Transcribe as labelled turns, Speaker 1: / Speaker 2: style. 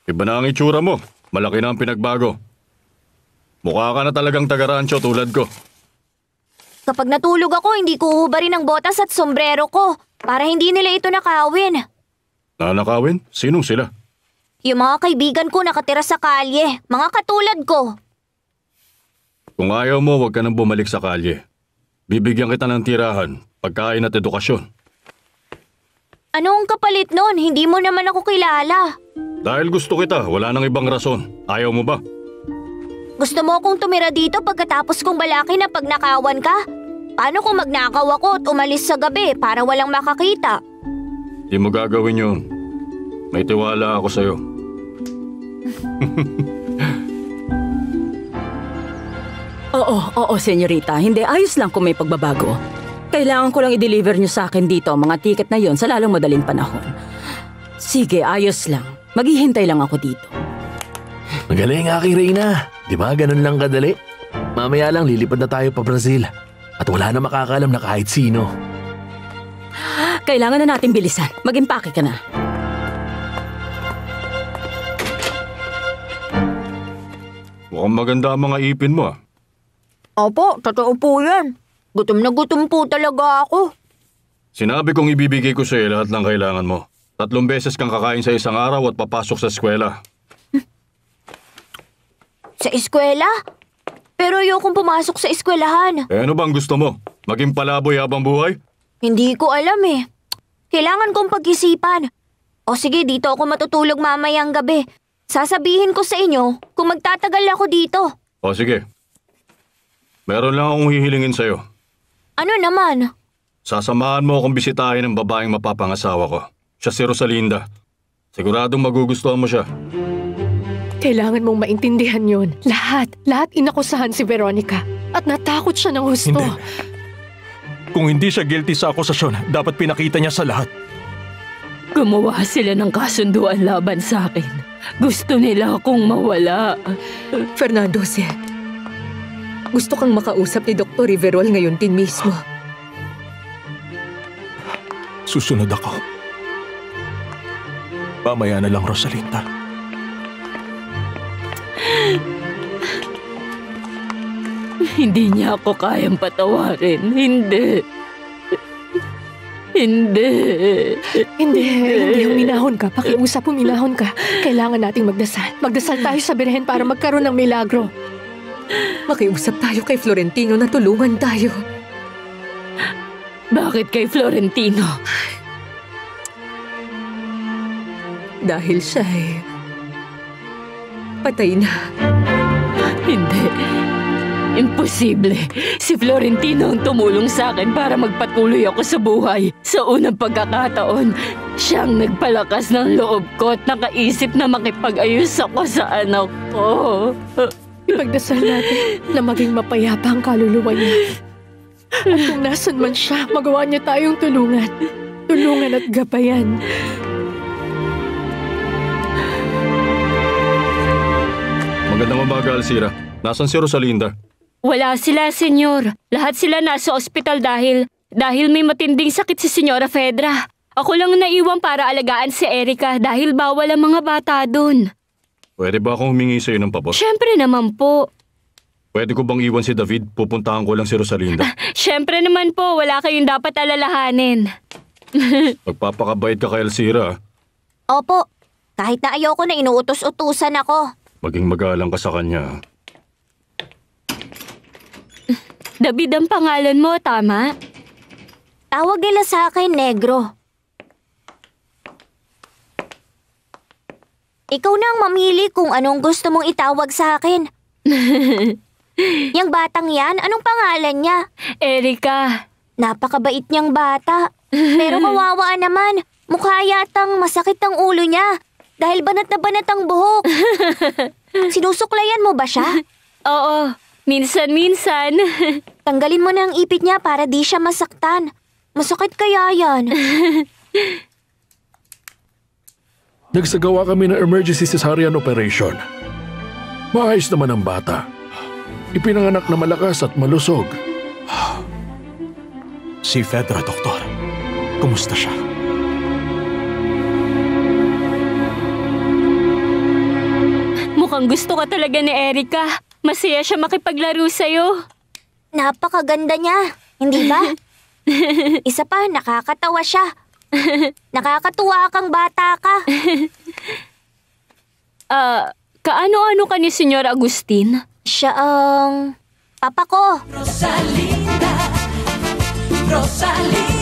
Speaker 1: Iba na ang itsura mo. Malaki na ang pinagbago. Mukha ka na talagang taga-rancho tulad ko.
Speaker 2: Kapag natulog ako, hindi ko uhubarin ang botas at sombrero ko para hindi nila ito nakawin.
Speaker 1: Nanakawin? Sinong sila?
Speaker 2: Yung mga kaibigan ko nakatira sa kalye, mga katulad ko.
Speaker 1: Kung ayaw mo, huwag ka nang bumalik sa kalye. Bibigyan kita ng tirahan, pagkain at edukasyon.
Speaker 2: Anong kapalit nun? Hindi mo naman ako kilala.
Speaker 1: Dahil gusto kita, wala nang ibang rason. Ayaw mo ba?
Speaker 2: Gusto mo akong tumira dito pagkatapos kong balaki na pagnakawan ka? Paano kung magnakaw ako at umalis sa gabi para walang makakita?
Speaker 1: Di mo gagawin yun. May tiwala ako sa'yo.
Speaker 3: Oo, senyorita. Hindi, ayos lang kung may pagbabago. Kailangan ko lang i-deliver niyo sa akin dito ang mga tiket na yon sa lalong madaling panahon. Sige, ayos lang. Maghihintay lang ako dito.
Speaker 4: Magaling aking Reyna. Di ba ganun lang kadali? Mamaya lang lilipad na tayo pa Brazil. At wala na makakalam na kahit sino.
Speaker 3: Kailangan na natin bilisan. Mag-impake ka na.
Speaker 1: Mukhang maganda ang mga ipin mo.
Speaker 2: Opo, totoo po yan. Gutom na gutom po talaga ako.
Speaker 1: Sinabi kong ibibigay ko sa'yo lahat ng kailangan mo. 3 beses kang kakain sa isang araw at papasok sa eskwela.
Speaker 2: Sa eskwela? Pero ayokong pumasok sa eskwelahan.
Speaker 1: Ano bang gusto mo? Maging palaboy habang buhay?
Speaker 2: Hindi ko alam eh. Kailangan kong pag-isipan. O sige, dito ako matutulog mamayang gabi. Sasabihin ko sa inyo kung magtatagal ako dito.
Speaker 1: O sige. Meron lang akong hihilingin sa'yo.
Speaker 2: Ano naman?
Speaker 1: Sasamahan mo akong bisitahin ng babaeng mapapangasawa ko. Siya si Rosalinda. Siguradong magugustuhan mo siya.
Speaker 5: Kailangan mong maintindihan yun. Lahat inakusahan si Veronica. At natakot siya ng husto.
Speaker 6: Hindi. Kung hindi siya guilty sa akusasyon, dapat pinakita niya sa lahat.
Speaker 3: Gumawa sila ng kasunduan laban sa akin. Gusto nila akong mawala.
Speaker 5: Fernando, gusto kang makausap ni Dr. Riverol ngayon din mismo.
Speaker 6: Susunod ako. Mamaya na lang, Rosalinda.
Speaker 3: Hindi niya ako kayang patawarin. Hindi.
Speaker 5: Huminahon ka. Pakiusap, huminahon ka. Kailangan nating magdasal. Magdasal tayo sa Birhen para magkaroon ng milagro. Makiusap tayo kay Florentino na tulungan tayo.
Speaker 3: Bakit kay Florentino?
Speaker 5: Dahil siya patay na.
Speaker 3: Hindi. Imposible. Si Florentino ang tumulong sa akin para magpatuloy ako sa buhay. Sa unang pagkakataon, siyang nagpalakas ng loob ko at nakaisip na makipag-ayos ako sa anak ko.
Speaker 5: Ipagdasal natin na maging mapayapa ang kaluluwa niya. At kung nasan man siya, magawa niya tayong tulungan. Tulungan at gabayan.
Speaker 1: Magandang umaga, Alcira. Nasaan si Rosalinda?
Speaker 3: Wala sila, senyor. Lahat sila nasa ospital dahil may matinding sakit si Senyora Fedra. Ako lang naiwan para alagaan si Erica dahil bawal ang mga bata doon.
Speaker 1: Pwede ba akong humingi sa'yo ng pabor?
Speaker 3: Siyempre naman po.
Speaker 1: Pwede ko bang iwan si David? Pupuntahan ko lang si Rosalinda.
Speaker 3: Siyempre naman po, wala kayong dapat alalahanin.
Speaker 1: Magpapakabait ka kay Alcira.
Speaker 2: Opo, kahit na ayoko na inuutos-utusan ako.
Speaker 1: Maging magalang ka sa kanya.
Speaker 3: David ang pangalan mo, tama?
Speaker 2: Tawag nila sa akin, Negro. Ikaw na ang mamili kung anong gusto mong itawag sa akin. Yang batang yan, anong pangalan niya?
Speaker 3: Erica.
Speaker 2: Napakabait niyang bata. Pero kawawa naman. Mukha yatang masakit ang ulo niya. Dahil banat na banat ang buhok. Sinusuklayan mo ba siya?
Speaker 3: Oo, minsan-minsan.
Speaker 2: Tanggalin mo na ang ipit niya para di siya masaktan. Masakit kaya yan.
Speaker 4: Nagsagawa kami ng emergency cesarean operation. Maayos naman ang bata. Ipinanganak na malakas at malusog.
Speaker 6: Si Fedra, doktor. Kumusta siya?
Speaker 3: Mukhang gusto ka talaga ni Erica. Masaya siya makipaglaro sa'yo.
Speaker 2: Napakaganda niya, hindi ba? Isa pa, nakakatawa siya. Nakakatuwa kang bata ka.
Speaker 3: Kaano-ano ka ni Senyor Agustin?
Speaker 2: Siya ang papa ko.
Speaker 7: Rosalinda, Rosalinda.